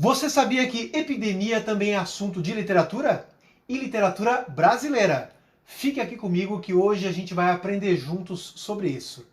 Você sabia que epidemia também é assunto de literatura? E literatura brasileira. Fique aqui comigo que hoje a gente vai aprender juntos sobre isso.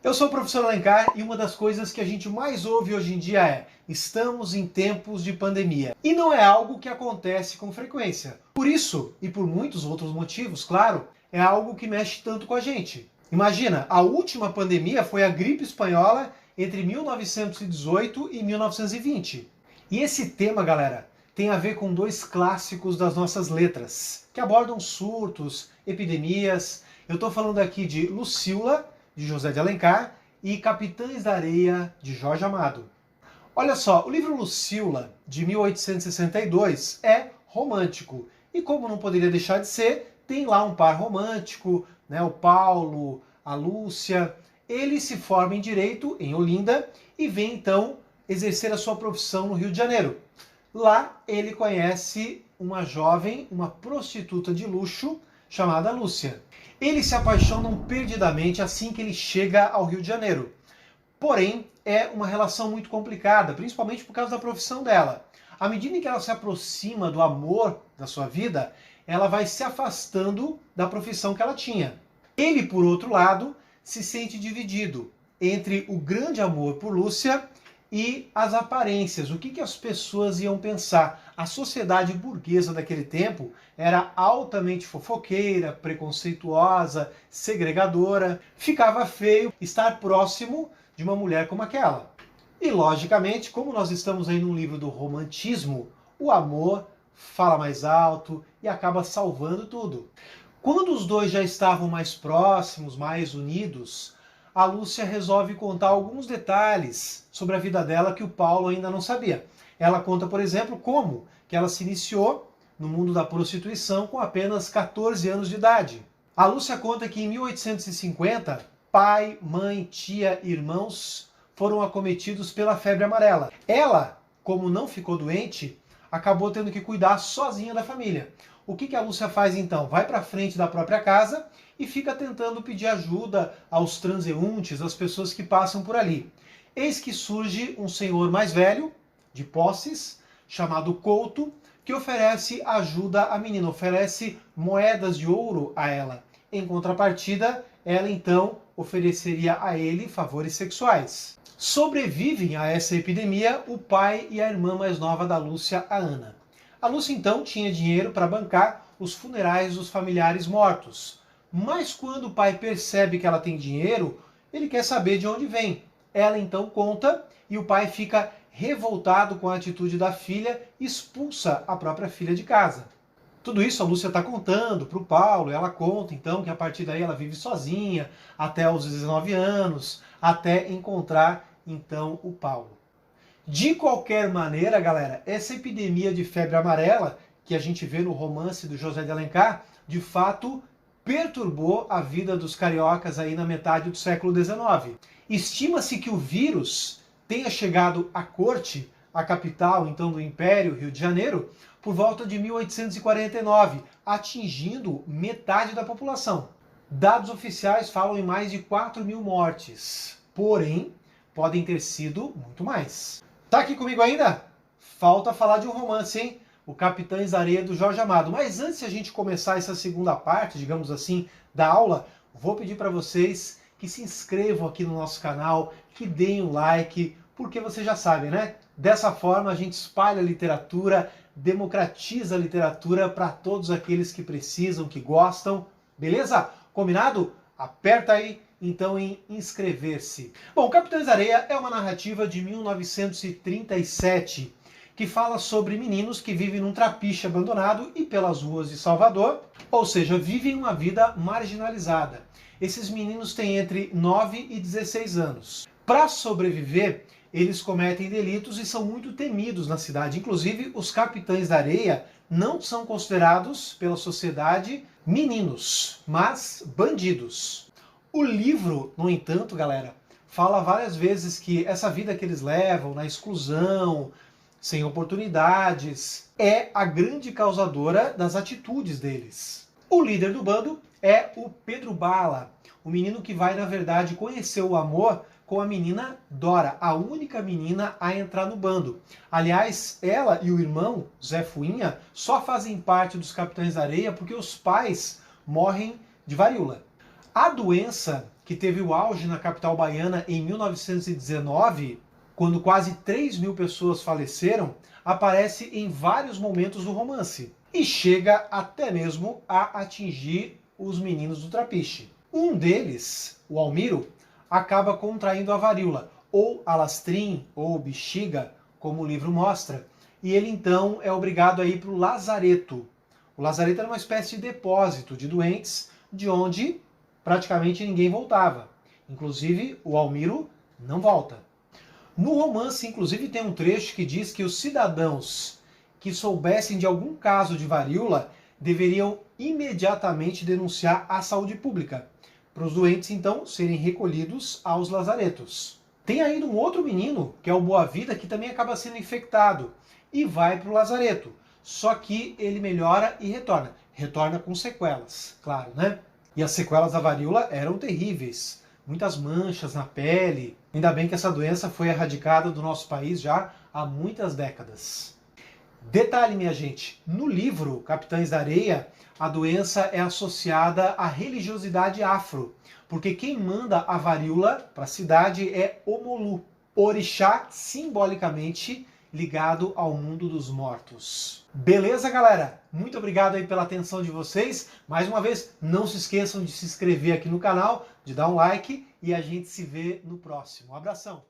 Eu sou o professor Alencar e uma das coisas que a gente mais ouve hoje em dia é: estamos em tempos de pandemia. E não é algo que acontece com frequência. Por isso, e por muitos outros motivos, claro, é algo que mexe tanto com a gente. Imagina, a última pandemia foi a gripe espanhola entre 1918 e 1920. E esse tema, galera, tem a ver com dois clássicos das nossas letras, que abordam surtos, epidemias. Eu estou falando aqui de Lucília, de José de Alencar, e Capitães da Areia, de Jorge Amado. Olha só, o livro Lucília, de 1862, é romântico. E como não poderia deixar de ser, tem lá um par romântico, né, o Paulo, a Lúcia. Ele se forma em Direito, em Olinda, e vem então exercer a sua profissão no Rio de Janeiro. Lá ele conhece uma jovem, uma prostituta de luxo, chamada Lúcia. Eles se apaixonam perdidamente assim que ele chega ao Rio de Janeiro. Porém, é uma relação muito complicada, principalmente por causa da profissão dela. À medida em que ela se aproxima do amor da sua vida, ela vai se afastando da profissão que ela tinha. Ele, por outro lado, se sente dividido entre o grande amor por Lúcia e as aparências, o que as pessoas iam pensar. A sociedade burguesa daquele tempo era altamente fofoqueira, preconceituosa, segregadora. Ficava feio estar próximo de uma mulher como aquela. E, logicamente, como nós estamos aí num livro do romantismo, o amor fala mais alto e acaba salvando tudo. Quando os dois já estavam mais próximos, mais unidos, a Lúcia resolve contar alguns detalhes sobre a vida dela que o Paulo ainda não sabia. Ela conta, por exemplo, como que ela se iniciou no mundo da prostituição com apenas 14 anos de idade. A Lúcia conta que em 1850, pai, mãe, tia e irmãos foram acometidos pela febre amarela. Ela, como não ficou doente, acabou tendo que cuidar sozinha da família. O que a Lúcia faz então? Vai para frente da própria casa e fica tentando pedir ajuda aos transeuntes, às pessoas que passam por ali. Eis que surge um senhor mais velho, de posses, chamado Couto, que oferece ajuda à menina, oferece moedas de ouro a ela. Em contrapartida, ela então ofereceria a ele favores sexuais. Sobrevivem a essa epidemia o pai e a irmã mais nova da Lúcia, a Ana. A Lúcia então tinha dinheiro para bancar os funerais dos familiares mortos. Mas quando o pai percebe que ela tem dinheiro, ele quer saber de onde vem. Ela então conta e o pai fica revoltado com a atitude da filha e expulsa a própria filha de casa. Tudo isso a Lúcia está contando para o Paulo. Ela conta então que a partir daí ela vive sozinha até os 19 anos, até encontrar então o Paulo. De qualquer maneira, galera, essa epidemia de febre amarela que a gente vê no romance do José de Alencar, de fato perturbou a vida dos cariocas aí na metade do século XIX. Estima-se que o vírus tenha chegado à corte, a capital então do Império, Rio de Janeiro, por volta de 1849, atingindo metade da população. Dados oficiais falam em mais de 4.000 mortes, porém podem ter sido muito mais. Tá aqui comigo ainda? Falta falar de um romance, hein? O Capitães da Areia, do Jorge Amado. Mas antes de a gente começar essa segunda parte, digamos assim, da aula, vou pedir para vocês que se inscrevam aqui no nosso canal, que deem um like, porque vocês já sabem, né? Dessa forma a gente espalha a literatura, democratiza a literatura para todos aqueles que precisam, que gostam. Beleza? Combinado? Aperta aí então em inscrever-se. Bom, Capitães da Areia é uma narrativa de 1937 que fala sobre meninos que vivem num trapiche abandonado e pelas ruas de Salvador, ou seja, vivem uma vida marginalizada. Esses meninos têm entre 9 e 16 anos. Para sobreviver, eles cometem delitos e são muito temidos na cidade. Inclusive, os Capitães da Areia não são considerados pela sociedade meninos, mas bandidos. O livro, no entanto, galera, fala várias vezes que essa vida que eles levam, na exclusão, sem oportunidades, é a grande causadora das atitudes deles. O líder do bando é o Pedro Bala, o menino que vai, na verdade, conhecer o amor com a menina Dora, a única menina a entrar no bando. Aliás, ela e o irmão, Zé Fuinha, só fazem parte dos Capitães da Areia porque os pais morrem de varíola. A doença que teve o auge na capital baiana em 1919, quando quase 3.000 pessoas faleceram, aparece em vários momentos do romance e chega até mesmo a atingir os meninos do Trapiche. Um deles, o Almiro, acaba contraindo a varíola, ou alastrim, ou bexiga, como o livro mostra, e ele então é obrigado a ir para o lazareto. O lazareto era uma espécie de depósito de doentes, de onde praticamente ninguém voltava. Inclusive, o Almiro não volta. No romance, inclusive, tem um trecho que diz que os cidadãos que soubessem de algum caso de varíola deveriam imediatamente denunciar à saúde pública, para os doentes, então, serem recolhidos aos lazaretos. Tem ainda um outro menino, que é o Boa Vida, que também acaba sendo infectado e vai para o lazareto. Só que ele melhora e retorna. Retorna com sequelas, claro, né? E as sequelas da varíola eram terríveis. Muitas manchas na pele. Ainda bem que essa doença foi erradicada do nosso país já há muitas décadas. Detalhe, minha gente, no livro Capitães da Areia, a doença é associada à religiosidade afro, porque quem manda a varíola para a cidade é Omolu, orixá simbolicamente ligado ao mundo dos mortos. Beleza, galera? Muito obrigado aí pela atenção de vocês. Mais uma vez, não se esqueçam de se inscrever aqui no canal, de dar um like e a gente se vê no próximo. Um abração!